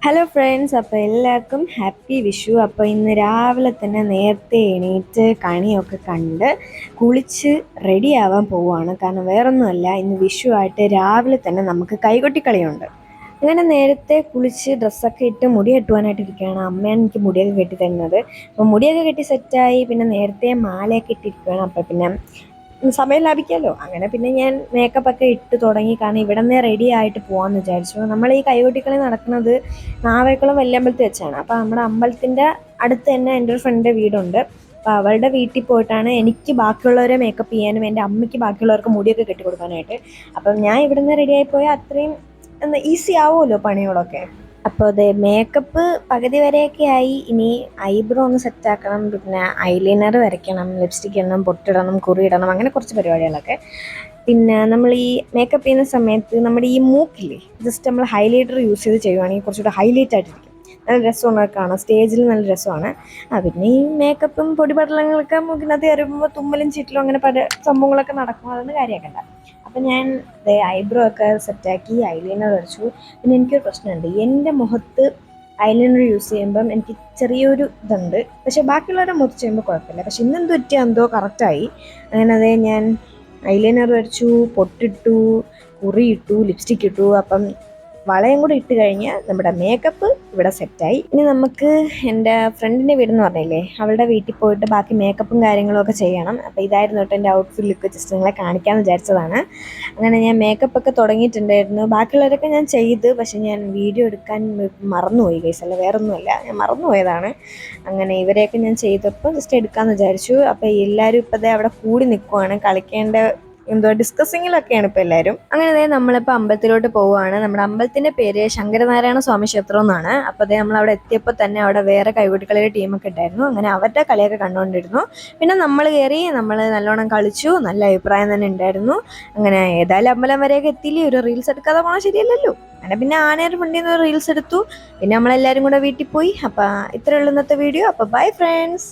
Hello friends, അപ്പോൾ എല്ലാവർക്കും happy Vishu. അപ്പോൾ ഇന്ന് രാവിലെ തന്നെ നേരത്തെ എണീറ്റ് കണിയൊക്കെ കണ്ട് കുളിച്ച് റെഡിയാവാൻ പോവുകയാണ്. കാരണം വേറൊന്നുമല്ല, ഇന്ന് വിഷു ആയിട്ട് രാവിലെ തന്നെ നമുക്ക് കൈകൊട്ടിക്കളിയുണ്ട്. അങ്ങനെ നേരത്തെ കുളിച്ച് ഡ്രസ്സൊക്കെ ഇട്ട് മുടി കെട്ടുവാനായിട്ട് ഇരിക്കുകയാണ്. അമ്മയാണ് എനിക്ക് മുടിയൊക്കെ കെട്ടി തരുന്നത്. അപ്പോൾ മുടിയൊക്കെ കെട്ടി സെറ്റായി, പിന്നെ നേരത്തെ മാലയൊക്കെ ഇട്ടിരിക്കുകയാണ്. അപ്പോൾ പിന്നെ സമയം ലാഭിക്കാമല്ലോ. അങ്ങനെ പിന്നെ ഞാൻ മേക്കപ്പ് ഒക്കെ ഇട്ട് തുടങ്ങി. കാരണം ഇവിടെ നിന്ന് റെഡി ആയിട്ട് പോകാമെന്ന് വിചാരിച്ചു. നമ്മൾ ഈ കൈകൊട്ടിക്കളി നടക്കുന്നത് നാവേക്കുളം വല്യമ്പലത്തിൽ വെച്ചാണ്. അപ്പോൾ നമ്മുടെ അമ്പലത്തിൻ്റെ അടുത്ത് തന്നെ എൻ്റെ ഒരു ഫ്രണ്ടിൻ്റെ വീടുണ്ട്. അപ്പോൾ അവളുടെ വീട്ടിൽ പോയിട്ടാണ് എനിക്ക് ബാക്കിയുള്ളവരെ മേക്കപ്പ് ചെയ്യാനും എൻ്റെ അമ്മയ്ക്ക് ബാക്കിയുള്ളവർക്ക് മുടിയൊക്കെ കെട്ടി കൊടുക്കാനായിട്ട്. അപ്പം ഞാൻ ഇവിടുന്ന് റെഡിയായി പോയാൽ അത്രയും ഈസി ആവുമല്ലോ പണികളൊക്കെ. അപ്പോൾ അതെ, മേക്കപ്പ് പകുതി വരെയൊക്കെ ആയി. ഇനി ഐബ്രോ ഒന്ന് സെറ്റാക്കണം, പിന്നെ ഐലൈനർ വരയ്ക്കണം, ലിപ്സ്റ്റിക് ഇടണം, പൊട്ടിടണം, കുറിയിടണം, അങ്ങനെ കുറച്ച് പരിപാടികളൊക്കെ. പിന്നെ നമ്മൾ ഈ മേക്കപ്പ് ചെയ്യുന്ന സമയത്ത് നമ്മുടെ ഈ മൂക്കില്ലേ, ജസ്റ്റ് നമ്മൾ ഹൈലൈറ്റർ യൂസ് ചെയ്ത് ചെയ്യുവാണെങ്കിൽ കുറച്ചുകൂടെ ഹൈലൈറ്റ് ആയിട്ടിരിക്കും. നല്ല രസമാണ് കാണാം, സ്റ്റേജിൽ നല്ല രസമാണ്. പിന്നെ ഈ മേക്കപ്പും പൊടിപടലങ്ങളൊക്കെ മൂക്കിനകത്ത് കയറുമ്പോൾ തുമ്മലും ചീറ്റലും അങ്ങനെ പല സംഭവങ്ങളൊക്കെ നടക്കും. അതൊന്നും കാര്യമാക്കണ്ട. അപ്പം ഞാൻ ഐബ്രോ ഒക്കെ സെറ്റാക്കി ഐലൈനർ വരച്ചു. പിന്നെ എനിക്കൊരു പ്രശ്നമുണ്ട്, എൻ്റെ മുഖത്ത് ഐലൈനർ യൂസ് ചെയ്യുമ്പം എനിക്ക് ചെറിയൊരു ഇതുണ്ട്. പക്ഷേ ബാക്കിയുള്ളവരുടെ മുഖത്ത് ചെയ്യുമ്പോൾ കുഴപ്പമില്ല. പക്ഷെ ഇന്നെന്ത് പറ്റിയാൽ എന്തോ കറക്റ്റായി. അങ്ങനെ ഞാൻ ഐലൈനർ വരച്ചു, പൊട്ടിട്ടു, കുറിയിട്ടു, ലിപ്സ്റ്റിക് ഇട്ടു. അപ്പം വളയും കൂടി ഇട്ട് കഴിഞ്ഞാൽ നമ്മുടെ മേക്കപ്പ് ഇവിടെ സെറ്റായി. ഇനി നമുക്ക് എൻ്റെ ഫ്രണ്ടിൻ്റെ വീടെന്ന് പറഞ്ഞില്ലേ, അവളുടെ വീട്ടിൽ പോയിട്ട് ബാക്കി മേക്കപ്പും കാര്യങ്ങളും ഒക്കെ ചെയ്യണം. അപ്പോൾ ഇതായിരുന്നു കേട്ടോ എൻ്റെ ഔട്ട്ഫിറ്റ് ലുക്ക്. ജസ്റ്റ് നിങ്ങളെ കാണിക്കാമെന്ന് വിചാരിച്ചതാണ്. അങ്ങനെ ഞാൻ മേക്കപ്പ് ഒക്കെ തുടങ്ങിയിട്ടുണ്ടായിരുന്നു. ബാക്കിയുള്ളവരൊക്കെ ഞാൻ ചെയ്ത്, പക്ഷെ ഞാൻ വീഡിയോ എടുക്കാൻ മറന്നുപോയി ഗൈസ്. അല്ല വേറൊന്നുമല്ല, ഞാൻ മറന്നുപോയതാണ്. അങ്ങനെ ഇവരെയൊക്കെ ഞാൻ ചെയ്തപ്പോൾ ജസ്റ്റ് എടുക്കാമെന്ന് വിചാരിച്ചു. അപ്പോൾ എല്ലാവരും ഇപ്പോൾ അവിടെ കൂടി നിൽക്കുവാണ്, കളിക്കേണ്ട എന്തോ ഡിസ്കസിങ്ങിലൊക്കെയാണ് ഇപ്പോൾ എല്ലാവരും. അങ്ങനെ നമ്മളിപ്പോൾ അമ്പലത്തിലോട്ട് പോവുകയാണ്. നമ്മുടെ അമ്പലത്തിൻ്റെ പേര് ശങ്കരനാരായണ സ്വാമി ക്ഷേത്രം എന്നാണ്. അപ്പോൾ നമ്മൾ അവിടെ എത്തിയപ്പോൾ തന്നെ അവിടെ വേറെ കൈകൊട്ടിക്കളിയുടെ ടീമൊക്കെ ഉണ്ടായിരുന്നു. അങ്ങനെ അവരുടെ കളിയൊക്കെ കണ്ടുകൊണ്ടിരുന്നു. പിന്നെ നമ്മൾ കയറി, നമ്മൾ നല്ലോണം കളിച്ചു. നല്ല അഭിപ്രായം തന്നെ ഉണ്ടായിരുന്നു. അങ്ങനെ ഏതായാലും അമ്പലം വരെയൊക്കെ എത്തിയില്ലേ, ഒരു റീൽസ് എടുക്കാതെ പോകണം ശരിയല്ലല്ലോ. അങ്ങനെ പിന്നെ ആനയുടെ ഫണ്ടിൽ നിന്ന് റീൽസ് എടുത്തു. പിന്നെ നമ്മളെല്ലാവരും കൂടെ വീട്ടിൽ പോയി. അപ്പോൾ ഇത്രയേ ഉള്ളൂ ഇന്നത്തെ വീഡിയോ. അപ്പോൾ ബൈ ഫ്രണ്ട്സ്.